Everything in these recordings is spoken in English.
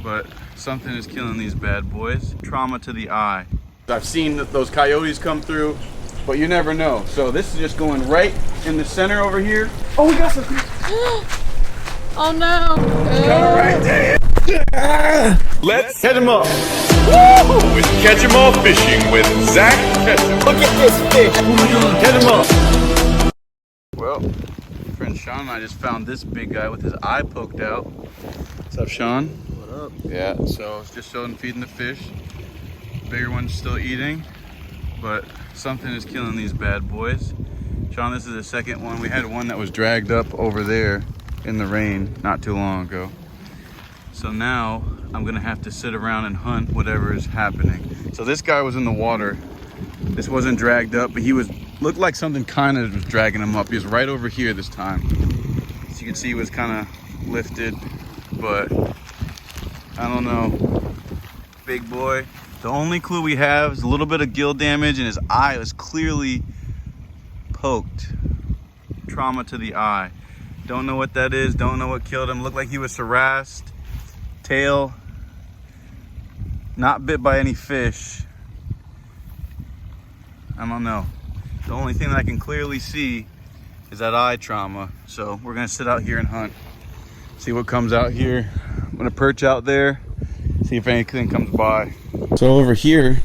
but something is killing these bad boys. Trauma to the eye. I've seen those coyotes come through, but you never know. So this is just going right in the center over here. Oh, we got something. Oh no. Got it right there. Let's Catch him up. woo! It's Catch 'em All Fishing with Zak Catchem. Look at this fish. Oh my God. Catch him up. Well, friend Sean and I just found this big guy with his eye poked out. What's up, Sean? What up? Yeah, so it's just showing feeding the fish. Bigger one's still eating, but something is killing these bad boys. Sean, this is the second one. We had one that was dragged up over there in the rain not too long ago. So now I'm gonna have to sit around and hunt whatever is happening. So this guy was in the water. This wasn't dragged up, but looked like something kind of was dragging him up. He was right over here this time. As you can see, he was kind of lifted, but I don't know. Big boy. The only clue we have is a little bit of gill damage, and his eye was clearly poked. Trauma to the eye. Don't know what that is. Don't know what killed him. Looked like he was harassed. Tail not bit by any fish. I don't know. The only thing that I can clearly see is that eye trauma. So we're gonna sit out here and hunt. See what comes out here. I'm gonna perch out there, see if anything comes by. So over here,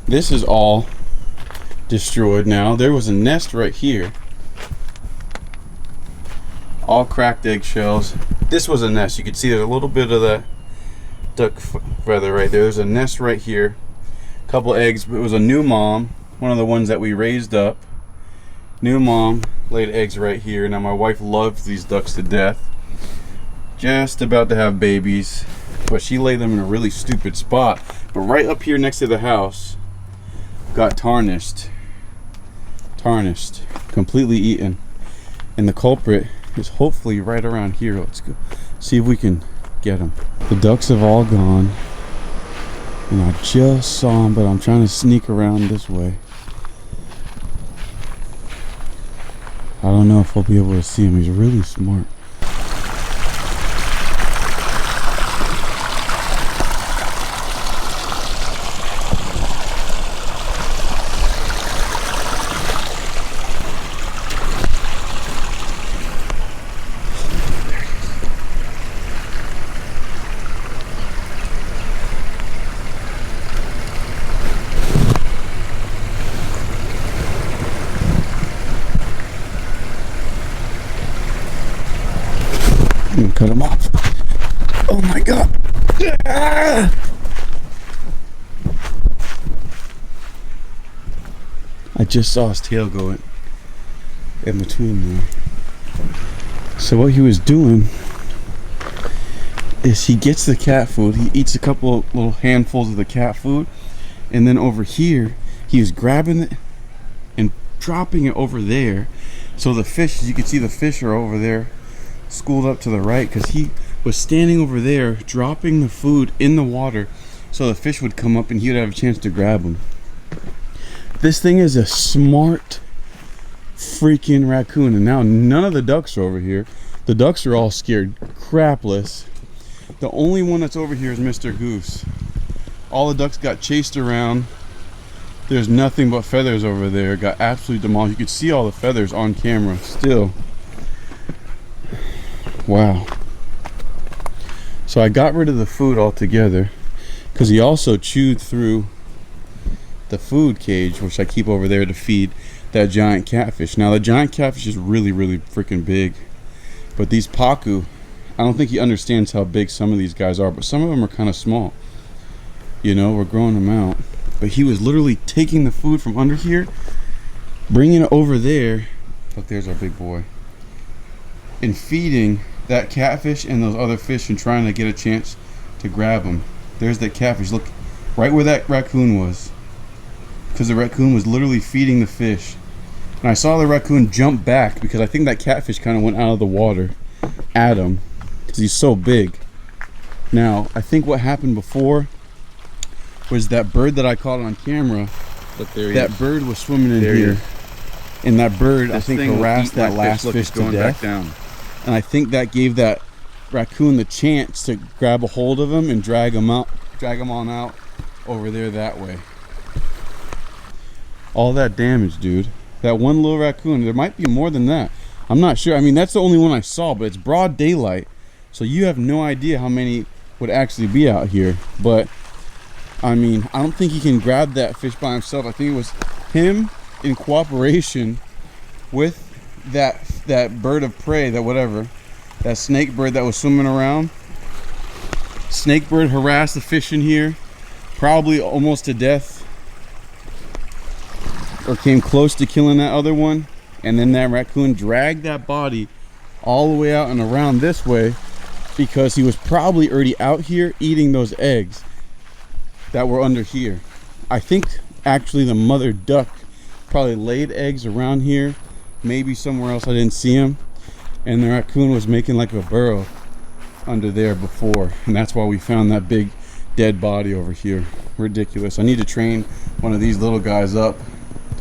this is all destroyed now. There was a nest right here. All cracked eggshells. This was a nest. You can see there's a little bit of the duck feather right there. There's a nest right here. A couple eggs. It was a new mom. One of the ones that we raised up. New mom laid eggs right here. Now my wife loves these ducks to death. Just about to have babies, but she laid them in a really stupid spot. But right up here next to the house, got tarnished. Tarnished. Completely eaten. And the culprit is hopefully right around here. Let's go see if we can get him. The ducks have all gone, and I just saw him, but I'm trying to sneak around this way. I don't know if I'll be able to see him. He's really smart. Cut him off. Oh my God. Ah! I just saw his tail go in between there. So what he was doing is he gets the cat food. He eats a couple of little handfuls of the cat food, and then over here he was grabbing it and dropping it over there. So the fish, as you can see, the fish are over there schooled up to the right, because he was standing over there dropping the food in the water so the fish would come up and he would have a chance to grab them. This thing is a smart freaking raccoon, and now none of the ducks are over here. The ducks are all scared crapless. The only one that's over here is Mr. Goose. All the ducks got chased around. There's nothing but feathers over there. Got absolutely demolished. You could see all the feathers on camera still. Wow. So I got rid of the food altogether, because he also chewed through the food cage, which I keep over there to feed that giant catfish. Now the giant catfish is really, really freaking big, but these pacu, I don't think he understands how big some of these guys are, but some of them are kind of small. You know, we're growing them out. But he was literally taking the food from under here, bringing it over there. Look, there's our big boy. And feeding that catfish and those other fish and trying to get a chance to grab them. There's that catfish. Look, right where that raccoon was. Because the raccoon was literally feeding the fish. And I saw the raccoon jump back because I think that catfish kind of went out of the water at him, because he's so big. Now, I think what happened before was that bird that I caught on camera. Look, there he is. That bird was swimming in here. And that bird, I think, harassed that last fish to death. Back down. And I think that gave that raccoon the chance to grab a hold of him and drag him on out over there that way. All that damage, dude. That one little raccoon, there might be more than that. I'm not sure. I mean, that's the only one I saw, but it's broad daylight, so you have no idea how many would actually be out here. But I mean, I don't think he can grab that fish by himself. I think it was him in cooperation with that bird of prey, that snake bird that was swimming around. Snake bird harassed the fish in here, probably almost to death, or came close to killing that other one, and then that raccoon dragged that body all the way out and around this way because he was probably already out here eating those eggs that were under here. I think actually the mother duck probably laid eggs around here, maybe somewhere else I didn't see him, and the raccoon was making like a burrow under there before, and that's why we found that big dead body over here. Ridiculous. I need to train one of these little guys up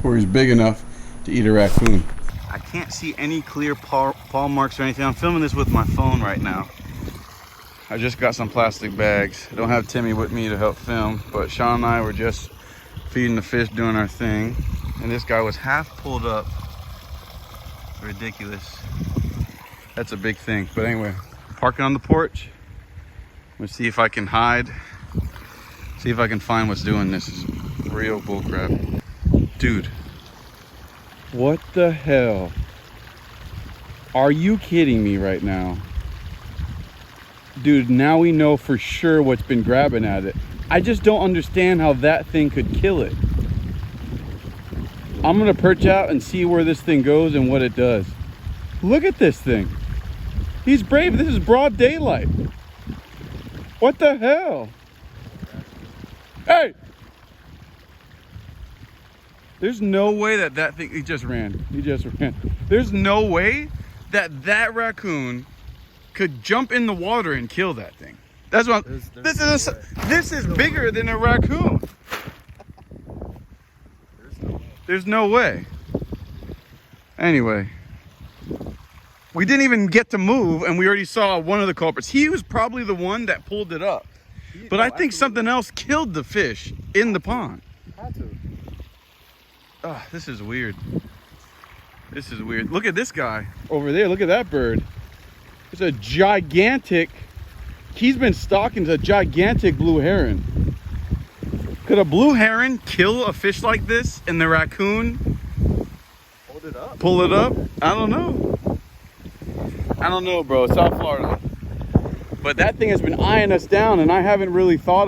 where he's big enough to eat a raccoon. I can't see any clear paw marks or anything. I'm filming this with my phone right now. I just got some plastic bags. I don't have Timmy with me to help film, but Sean and I were just feeding the fish, doing our thing, and this guy was half pulled up. Ridiculous. That's a big thing. But anyway, parking on the porch. Let's see if I can hide. See if I can find what's doing this. Is real bullcrap. Dude, what the hell? Are you kidding me right now? Dude, now we know for sure what's been grabbing at it. I just don't understand how that thing could kill it. I'm gonna perch out and see where this thing goes and what it does. Look at this thing. He's brave. This is broad daylight. What the hell? Hey! There's no way that thing, he just ran. There's no way that raccoon could jump in the water and kill that thing. That's what this is bigger than a raccoon. There's no way. Anyway, we didn't even get to move and we already saw one of the culprits. He was probably the one that pulled it up. But I think something else killed the fish in the pond. Oh, this is weird. This is weird. Look at this guy over there. Look at that bird. It's a gigantic, he's been stalking a gigantic blue heron. Could a blue heron kill a fish like this and the raccoon pull it up? I don't know, bro. South Florida. But that thing has been eyeing us down and I haven't really thought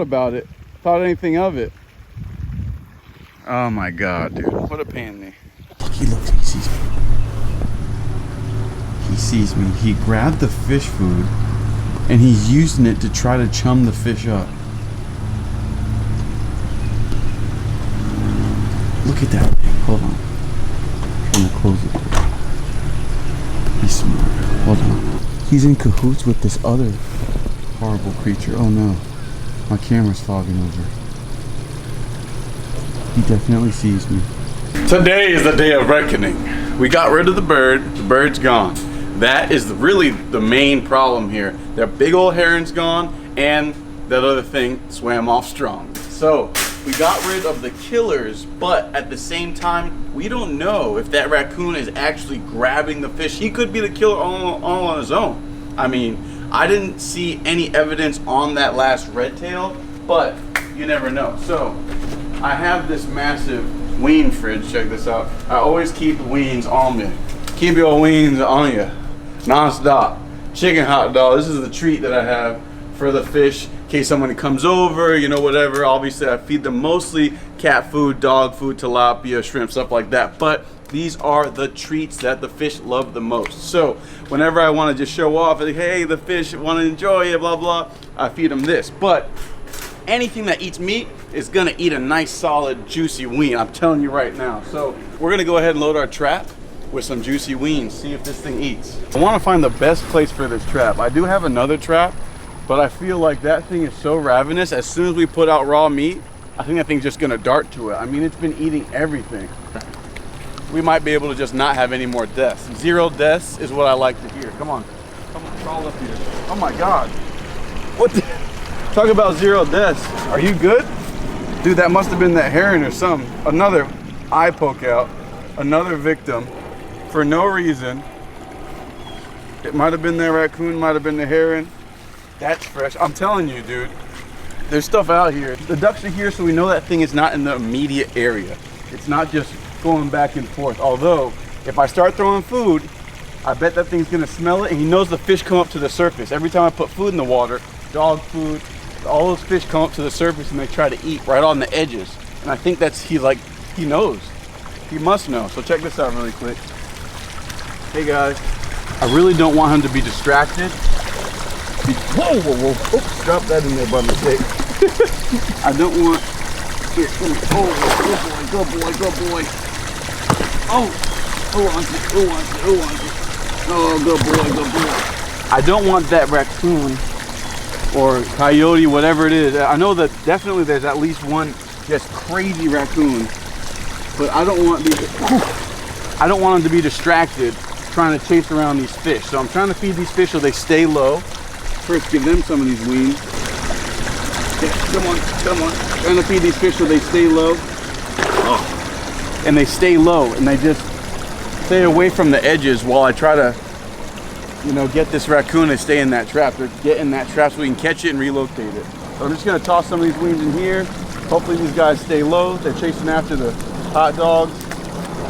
anything of it. Oh my God, dude. What a pain in the... Look, he sees me. He sees me. He grabbed the fish food and he's using it to try to chum the fish up. Look at that thing. Hold on. I'm trying to close it. He's smart. Hold on. He's in cahoots with this other horrible creature. Oh no. My camera's fogging over. He definitely sees me. Today is the day of reckoning. We got rid of the bird. The bird's gone. That is really the main problem here. That big old heron's gone and that other thing swam off strong. So we got rid of the killers, but at the same time, we don't know if that raccoon is actually grabbing the fish. He could be the killer all on his own. I mean, I didn't see any evidence on that last red tail, but you never know. So I have this massive wean fridge. Check this out. I always keep weans on me. Keep your weans on you, non-stop. Chicken hot dog. This is the treat that I have for the fish in case someone comes over, you know, whatever. Obviously, I feed them mostly cat food, dog food, tilapia, shrimp, stuff like that. But these are the treats that the fish love the most. So whenever I want to just show off, like, hey, the fish want to enjoy it, blah, blah, I feed them this. But anything that eats meat is gonna eat a nice solid juicy wean. I'm telling you right now. So we're gonna go ahead and load our trap with some juicy weans, see if this thing eats. I want to find the best place for this trap. I do have another trap, but I feel like that thing is so ravenous. As soon as we put out raw meat, I think that thing's just gonna dart to it. I mean, it's been eating everything. We might be able to just not have any more deaths. 0 deaths is what I like to hear. Come on, come on. crawled up here. Oh my God. What the? Talk about zero deaths. Are you good? Dude, that must have been that heron or something. Another eye poke out. Another victim for no reason. It might have been the raccoon, might have been the heron. That's fresh. I'm telling you, dude. There's stuff out here. The ducks are here, so we know that thing is not in the immediate area. It's not just going back and forth. Although, if I start throwing food, I bet that thing's gonna smell it, and he knows the fish come up to the surface. Every time I put food in the water, dog food, all those fish come up to the surface and they try to eat right on the edges. And I think that's, he knows. He must know. So check this out really quick. Hey guys, I really don't want him to be distracted. Whoa, whoa, whoa. Oops, drop that in there by mistake. I don't want, here, oh, good boy, good boy. Oh, who wants it, who wants it, who wants it? Oh, good boy, good boy. I don't want that raccoon or coyote, whatever it is. I know that definitely there's at least one just crazy raccoon, but I don't want them to be distracted trying to chase around these fish. So I'm trying to feed these fish so they stay low. First, give them some of these weeds. Yeah, come on, come on. Trying to feed these fish so they stay low. Oh. And they stay low, and they just stay away from the edges while I try to, you know, get this raccoon to stay in that trap. Or get in that trap so we can catch it and relocate it. So I'm just gonna toss some of these weeds in here. Hopefully these guys stay low. They're chasing after the hot dogs,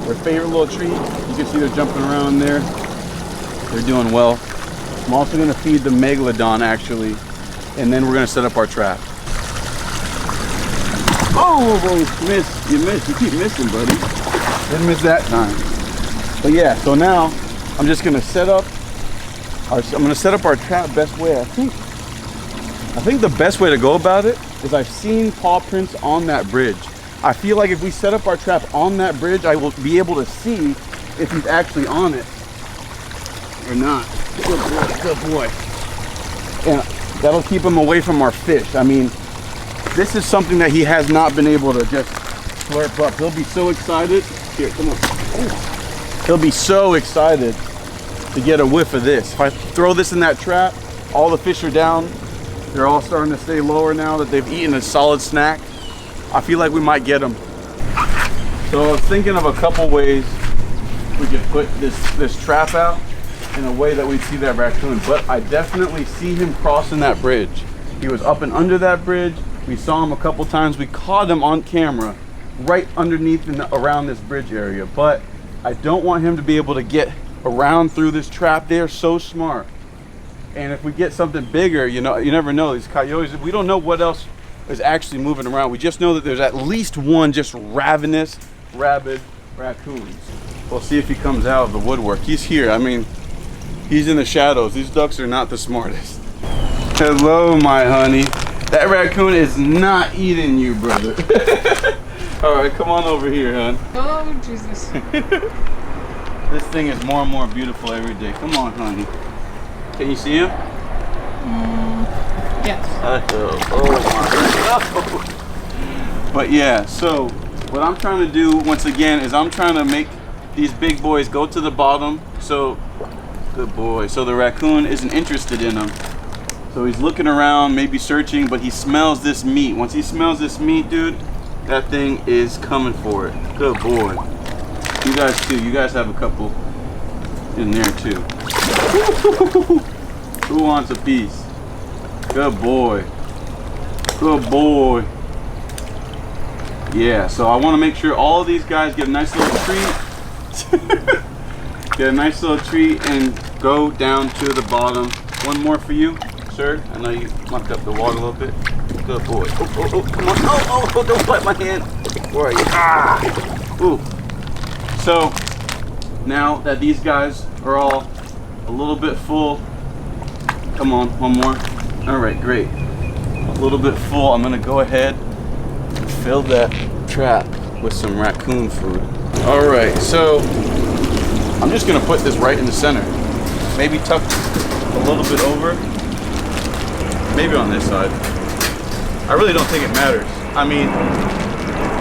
their favorite little treat. You can see they're jumping around there. They're doing well. I'm also gonna feed the megalodon actually, and then we're gonna set up our trap. Oh, you missed, you keep missing, buddy. Didn't miss that time. But yeah, so now I'm just gonna set up our trap best way. I think the best way to go about it is, I've seen paw prints on that bridge. I feel like if we set up our trap on that bridge, I will be able to see if he's actually on it or not. Good boy, good boy. And that'll keep him away from our fish. I mean, this is something that he has not been able to just slurp up. He'll be so excited. Here, come on. Ooh. He'll be so excited to get a whiff of this. If I throw this in that trap, all the fish are down. They're all starting to stay lower now that they've eaten a solid snack. I feel like we might get them. So I was thinking of a couple ways we could put this trap out in a way that we'd see that raccoon. But I definitely see him crossing that bridge. He was up and under that bridge. We saw him a couple times. We caught him on camera right underneath and around this bridge area. But I don't want him to be able to get around through this trap. They're so smart. And if we get something bigger, you know, you never know. These coyotes, we don't know what else is actually moving around. We just know that there's at least one just ravenous, rabid raccoon. We'll see if he comes out of the woodwork. He's here. I mean, he's in the shadows. These ducks are not the smartest. Hello, my honey. That raccoon is not eating you, brother. All right, come on over here, hon. Oh, Jesus. This thing is more and more beautiful every day. Come on, honey. Can you see him? Yes. Oh my God. But yeah, so what I'm trying to do once again is I'm trying to make these big boys go to the bottom. So, good boy. So the raccoon isn't interested in them. So he's looking around, maybe searching, but he smells this meat. Once he smells this meat, dude, that thing is coming for it. Good boy. You guys too. You guys have a couple in there too. Who wants a piece? Good boy. Good boy. Yeah, so I want to make sure all of these guys get a nice little treat. Get a nice little treat and go down to the bottom. One more for you, sir. I know you mucked up the water a little bit. Good boy. Oh, come on. Oh, don't bite my hand. Where are you? Ah! Ooh. So, now that these guys are all a little bit full, come on, one more. All right, great. A little bit full. I'm gonna go ahead and fill that trap with some raccoon food. All right, so I'm just gonna put this right in the center. Maybe tuck a little bit over. Maybe on this side. I really don't think it matters. I mean,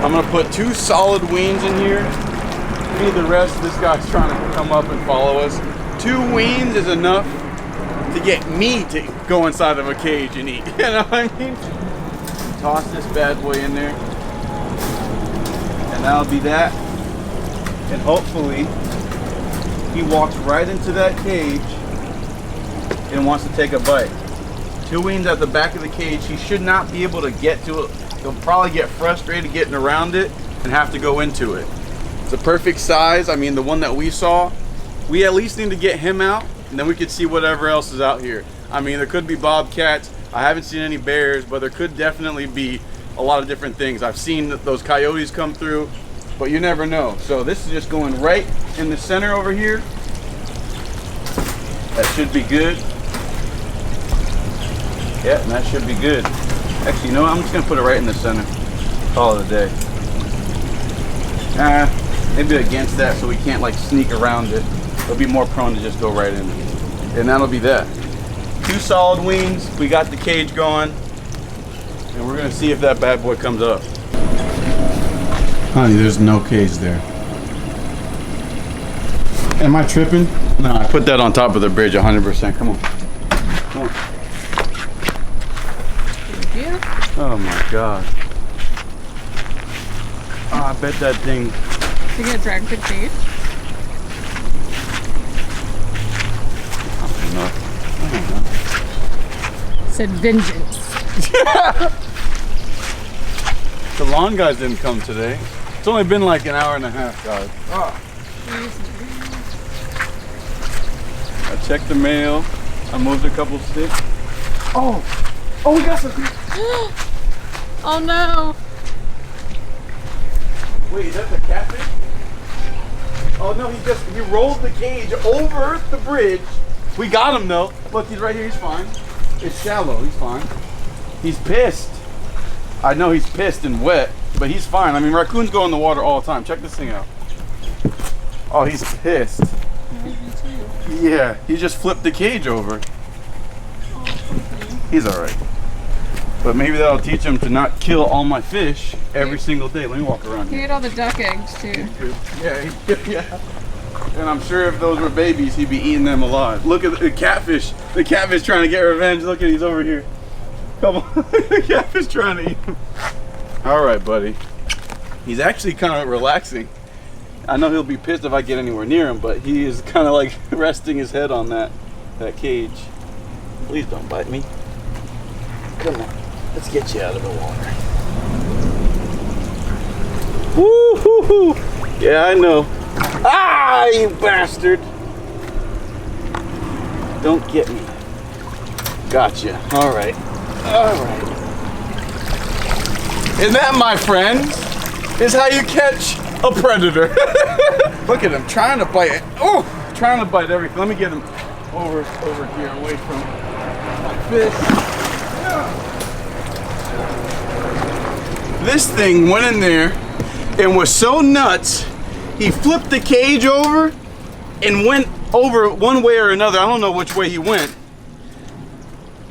I'm gonna put 2 solid weans in here. Feed the rest. This guy's trying to come up and follow us. 2 weans is enough. to get me to go inside of a cage and eat. You know what I mean? Toss this bad boy in there. And that'll be that. And hopefully he walks right into that cage and wants to take a bite. Two wings at the back of the cage. He should not be able to get to it. He'll probably get frustrated getting around it and have to go into it. It's a perfect size. I mean, the one that we saw, we at least need to get him out, and then we could see whatever else is out here. I mean, there could be bobcats. I haven't seen any bears, but there could definitely be a lot of different things. I've seen those coyotes come through, but you never know. So this is just going right in the center over here. That should be good. Yeah, and that should be good. Actually, you know what? I'm just gonna put it right in the center. Call it a day. Maybe against that so we can't like sneak around it. It'll be more prone to just go right in. And that'll be that. 2 solid wings. We got the cage going. And we're gonna see if that bad boy comes up. Honey, there's no cage there. Am I tripping? No, I put that on top of the bridge 100%. Come on. Come on. Oh my god. Oh, I bet that thing. You gonna drag the cage? I don't know. Said vengeance. The lawn guys didn't come today. It's only been like an hour and a half, guys. Oh. I checked the mail. I moved a couple sticks. Oh! Oh, we got something! Oh no! Wait, is that the catfish? Oh no, he rolled the cage over the bridge. We got him though. Look, he's right here, he's fine. It's shallow, he's fine. He's pissed. I know he's pissed and wet, but he's fine. I mean, raccoons go in the water all the time. Check this thing out. Oh, he's pissed. Yeah, he just flipped the cage over. He's alright. But maybe that'll teach him to not kill all my fish every single day. Let me walk around He here. ate all the duck eggs too. Yeah, yeah. And I'm sure if those were babies, he'd be eating them alive. Look at the catfish. The catfish trying to get revenge. Look at, he's over here. Come on. The catfish trying to eat him. All right, buddy. He's actually kind of relaxing. I know he'll be pissed if I get anywhere near him, but he is kind of like resting his head on that cage. Please don't bite me. Come on. Let's get you out of the water. Woo-hoo-hoo. Yeah, I know. Ah, you bastard. Don't get me. Gotcha. All right. All right. And that, my friends, is how you catch a predator. Look at him trying to bite it. Oh, trying to bite everything. Let me get him over here away from my fish. This thing went in there and was so nuts, he flipped the cage over and went over one way or another. I don't know which way he went.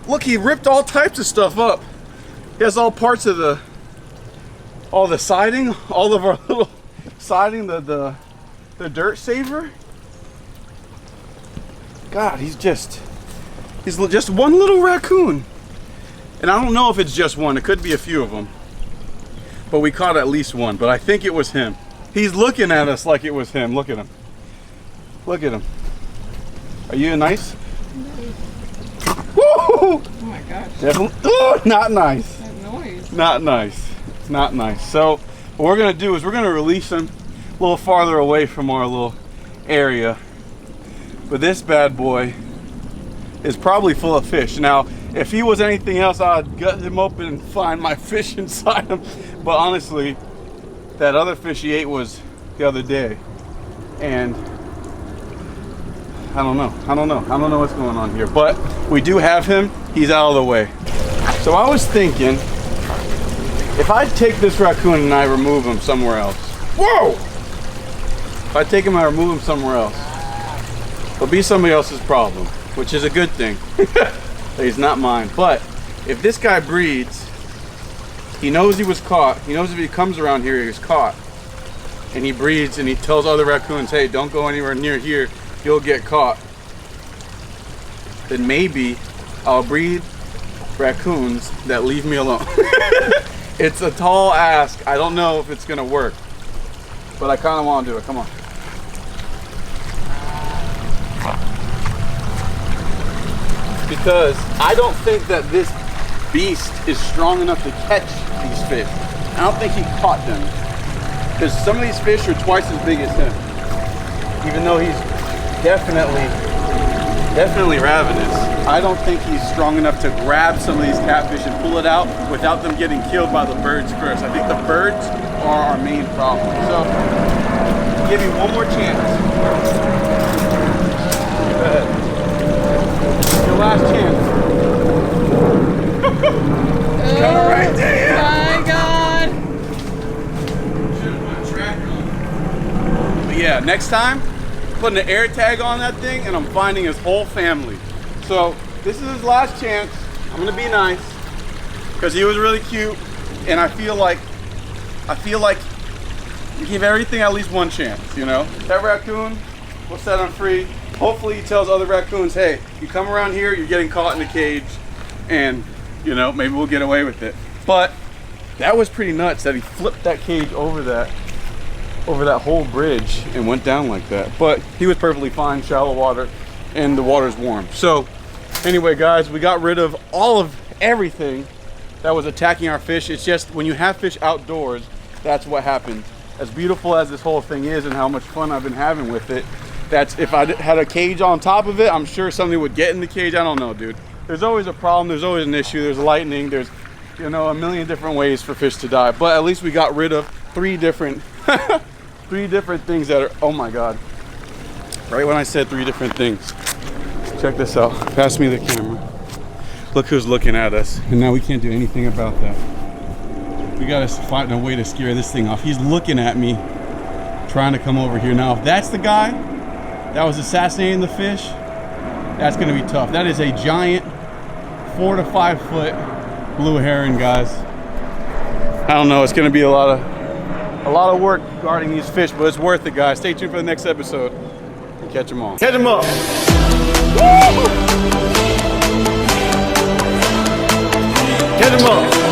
Look, he ripped all types of stuff up. He has all parts of all the siding, all of our little siding, the dirt saver. God, he's just one little raccoon. And I don't know if it's just one, it could be a few of them. But we caught at least one, but I think it was him. He's looking at us like it was him. Look at him. Look at him. Are you nice? Woo! Oh my gosh. Oh, not nice. That noise. Not nice. Not nice. So what we're gonna do is we're gonna release him a little farther away from our little area. But this bad boy is probably full of fish. Now, if he was anything else, I'd gut him open and find my fish inside him. But honestly, that other fish he ate was the other day. And I don't know what's going on here. But we do have him. He's out of the way. So I was thinking, if I take this raccoon and I remove him somewhere else. Whoa! If I take him and I remove him somewhere else, it'll be somebody else's problem, which is a good thing. He's not mine. But if this guy breeds, he knows he was caught. He knows if he comes around here, he's caught. And he breeds and he tells other raccoons, hey, don't go anywhere near here. You'll get caught. then maybe I'll breed raccoons that leave me alone. It's a tall ask. I don't know if it's gonna work, but I kind of want to do it. Come on. Because I don't think that this beast is strong enough to catch these fish. I don't think he caught them. Because some of these fish are twice as big as him. Even though he's definitely ravenous. I don't think he's strong enough to grab some of these catfish and pull it out without them getting killed by the birds first. I think the birds are our main problem. So, I'll give you one more chance. Go ahead. Your last chance. Coming right there. My God. Should've put a tracker on. But yeah, next time, putting an air tag on that thing and I'm finding his whole family. So this is his last chance. I'm gonna be nice because he was really cute, and I feel like you give everything at least one chance, you know? That raccoon, we'll set him free. Hopefully he tells other raccoons, hey, you come around here, you're getting caught in a cage, and you know, maybe we'll get away with it. But that was pretty nuts that he flipped that cage over that whole bridge and went down like that. But he was perfectly fine, shallow water, and the water's warm. So anyway, guys, we got rid of everything that was attacking our fish. It's just when you have fish outdoors, that's what happens. As beautiful as this whole thing is and how much fun I've been having with it, that's if I had a cage on top of it, I'm sure something would get in the cage. I don't know, dude. There's always a problem, there's always an issue, there's lightning, there's, you know, a million different ways for fish to die. But at least we got rid of three different things that are, oh my God. Right when I said three different things. Check this out. Pass me the camera. Look who's looking at us. And now we can't do anything about that. We gotta find a way to scare this thing off. He's looking at me, trying to come over here. Now, if that's the guy that was assassinating the fish, that's gonna be tough. That is a giant 4 to 5 foot blue heron, guys. I don't know, it's gonna be a lot of work guarding these fish, but it's worth it, guys. Stay tuned for the next episode. Catch them all. Catch 'em up. Catch 'em up.